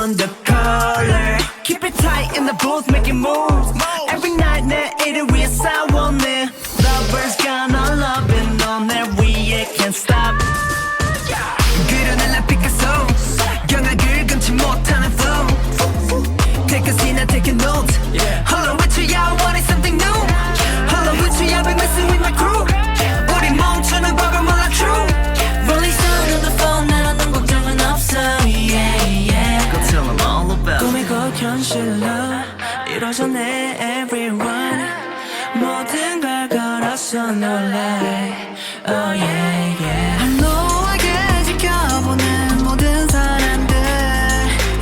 on the color. Keep it tight in the booth, making moves. Every night 내 이를 위해 싸웠네. Lovers gonna love it, 너네 위에 can't stop. 그려낼래 피카소 경악을 금치 못하는 flow. Take a scene and take a note. Hello with you, yeah, I wanted something new. Hello with you, I've been messing with my crew. 우리 멈추는 법을 몰라 true. Rolling stone on the phone, 나라는 걱정은 없어. Yeah, yeah. Go tell them all about. 꿈이 곧 현실로 이루어졌네 everyone. 모든 걸 걸었어 놀래. Oh yeah, yeah. 너에게 지켜보는 모든 사람들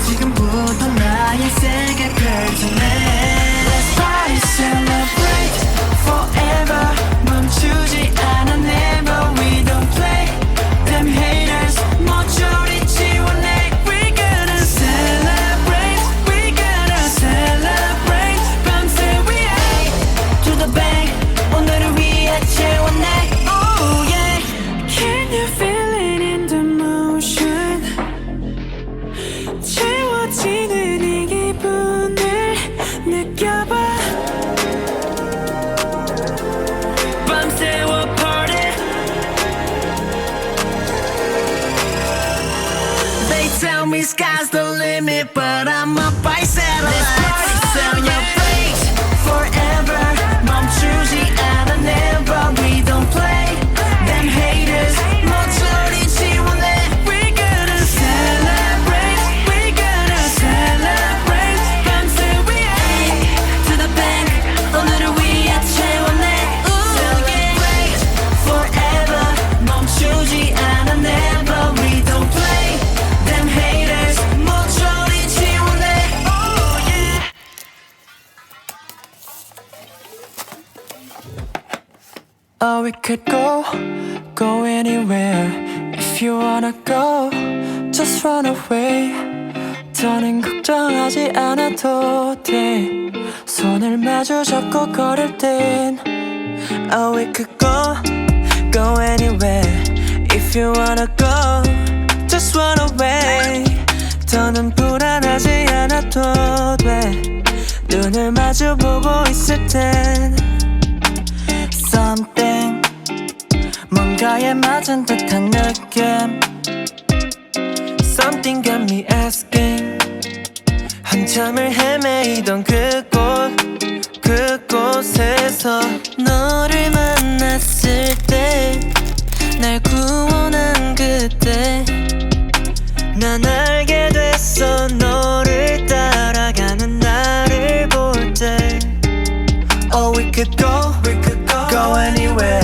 지금부터 나의 세계 펼쳐내. Let's party, celebrate forever. 멈추지 않아 never. We don't play them haters. 모조리 지워내. We gonna celebrate. We gonna celebrate. 밤새 we hate to the bank. 오늘을 위해 채워내. Oh yeah. Can you feel it in the motion? 채워지는 이 기분을 느껴봐. 밤새워 party. They tell me sky's the limit, but I'm up by satellite. Let's party, celebrate forever. 멈추지 않아 never. We don't play them haters. 모조리 지워내. We gonna celebrate. We gonna celebrate. 밤새 we hate to the bank. 오늘을 위해 채워내. Celebrate forever. 멈추지 않아 never. We don't play them haters. 모조리 지워내. Oh yeah. Oh, we could go anywhere. If you wanna go, just run away. 더는 걱정하지 않아도 돼. 손을 마주 잡고 걸을 땐 Oh, we could go anywhere. If you wanna go, just run away. 더는 불안하지 않아도 돼. 눈을 마주 보고 있을 땐 Something 뭔가에 맞은 듯한 느낌 Something got me asking 한참을 헤매이던 그곳에서 너를 만났을 때 날 구원한 그때 난 알게 됐어 너를 따라가는 나를 볼 때 Oh, we could go anywhere.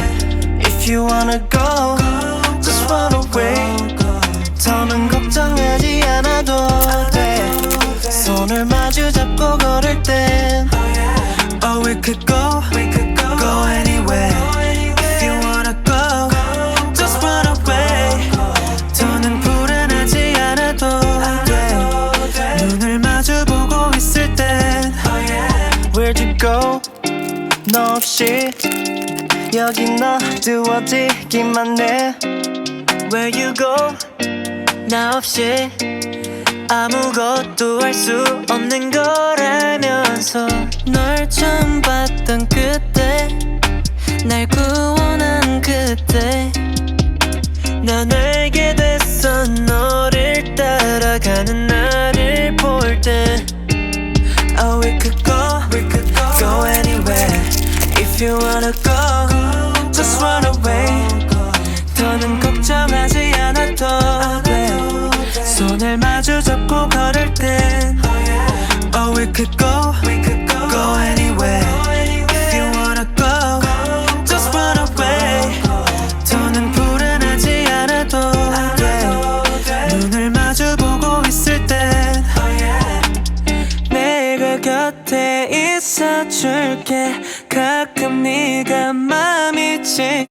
If you wanna go, just run away. 더는 걱정하지 않아도 돼. 손을 마주 잡고 걸을 땐 Oh, we could go anywhere. If you wanna go, just run away. 더는 불안하지 않아도 돼. 눈을 마주 보고 있을 땐 Where'd you go? 너 없이 여기 놔두어지기만 해. Where you go? 나 없이 아무것도 할 수 없는 걸 알면서 널 처음 봤던 그때 날 구원한 그때 난 알게 됐어 너를 따라가는 나를 볼 때 Oh, we could go anywhere. If you wanna go, just run away. 더는 걱정하지 않아도 돼. 손을 마주 잡고 걸을 땐 Oh, we could go anywhere. If you wanna go, just run away. 더는 불안하지 않아도 돼. 눈을 마주 보고 있을 땐 내가 곁에 있어줄게. 가끔 네가 맘이지